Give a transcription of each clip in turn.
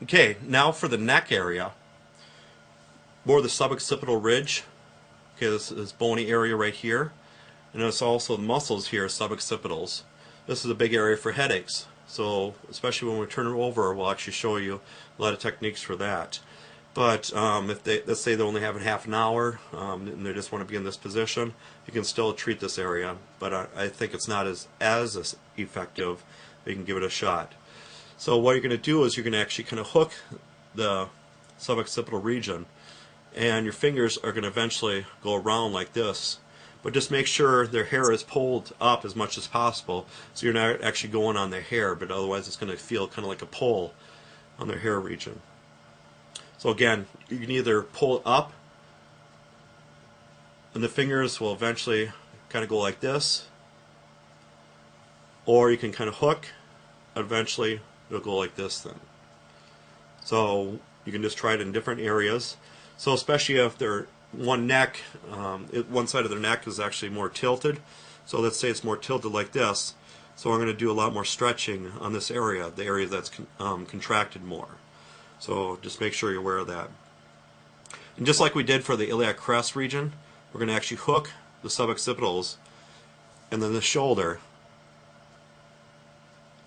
Okay, now for the neck area, more the suboccipital ridge. Okay, this bony area right here, and it's also the muscles here, suboccipitals. This is a big area for headaches. So especially when we turn it over, we'll actually show you a lot of techniques for that. But if let's say they're only having half an hour and they just want to be in this position, you can still treat this area. But I think it's not as effective. You can give it a shot. So what you're going to do is you're going to actually kind of hook the suboccipital region, and your fingers are going to eventually go around like this. But just make sure their hair is pulled up as much as possible, so you're not actually going on their hair, but otherwise it's going to feel kind of like a pull on their hair region. So again, you can either pull it up, and the fingers will eventually kind of go like this, or you can kind of hook, and eventually it'll go like this then. So you can just try it in different areas. So especially if they're one side of their neck is actually more tilted. So let's say it's more tilted like this. So I'm going to do a lot more stretching on this area, the area that's contracted more. So just make sure you're aware of that. And just like we did for the iliac crest region, we're going to actually hook the suboccipitals, and then the shoulder.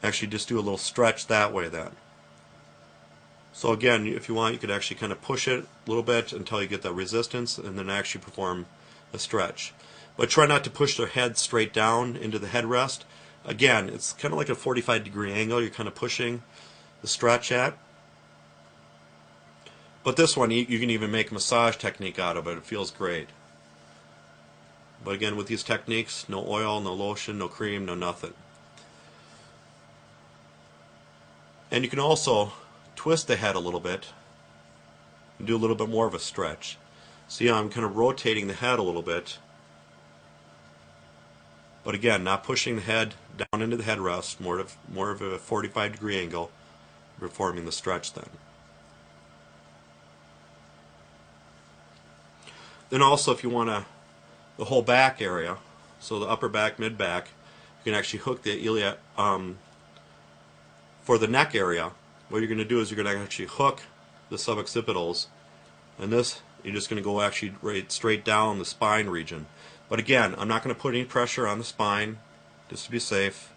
Actually just do a little stretch that way then. So again, if you want, you could actually kind of push it a little bit until you get that resistance, and then actually perform a stretch. But try not to push their head straight down into the headrest. Again, it's kind of like a 45-degree angle you're kind of pushing the stretch at. But this one, you can even make a massage technique out of it. It feels great. But again, with these techniques, no oil, no lotion, no cream, no nothing. And you can also twist the head a little bit and do a little bit more of a stretch. See how I'm kind of rotating the head a little bit, but again, not pushing the head down into the headrest, more of a 45-degree angle, performing the stretch then. Then also, if you want the whole back area, so the upper back, mid back, you can actually hook the iliac for the neck area. What you're going to do is you're going to actually hook the suboccipitals, and this you're just going to go actually right straight down the spine region. But again, I'm not going to put any pressure on the spine, just to be safe.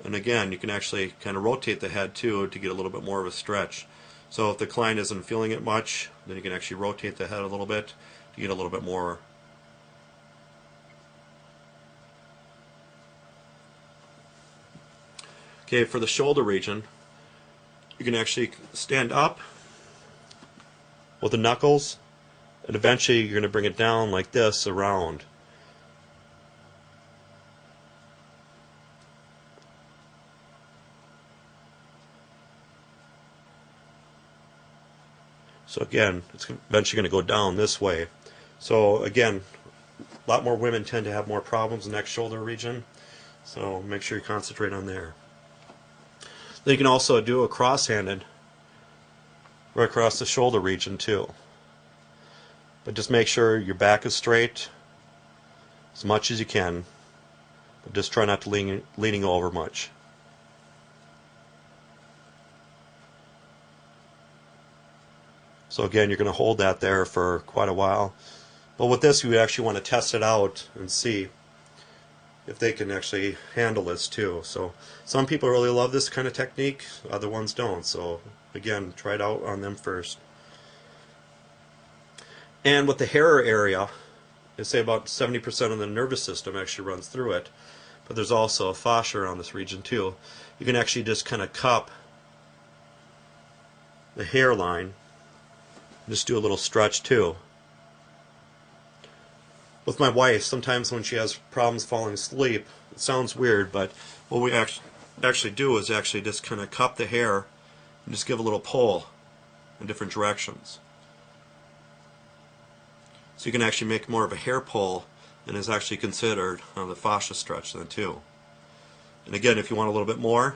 And again, you can actually kind of rotate the head too to get a little bit more of a stretch. So if the client isn't feeling it much, then you can actually rotate the head a little bit to get a little bit more. Okay, for the shoulder region, you can actually stand up with the knuckles, and eventually you're going to bring it down like this around. So again, it's eventually going to go down this way. So again, a lot more women tend to have more problems in the neck shoulder region, so make sure you concentrate on there. Then you can also do a cross-handed right across the shoulder region too. But just make sure your back is straight as much as you can, but just try not to leaning over much. So again, you're going to hold that there for quite a while. But with this, you actually want to test it out and see if they can actually handle this too. So some people really love this kind of technique, other ones don't. So again, try it out on them first. And with the hair area, they say about 70% of the nervous system actually runs through it, but there's also a fascia around this region too. You can actually just kind of cup the hairline, just do a little stretch too. With my wife, sometimes when she has problems falling asleep, it sounds weird, but what we actually do is actually just kind of cup the hair and just give a little pull in different directions. So you can actually make more of a hair pull, and is actually considered the fascia stretch then too. And again, if you want a little bit more,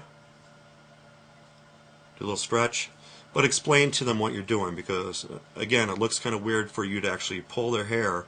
do a little stretch, but explain to them what you're doing, because again, it looks kind of weird for you to actually pull their hair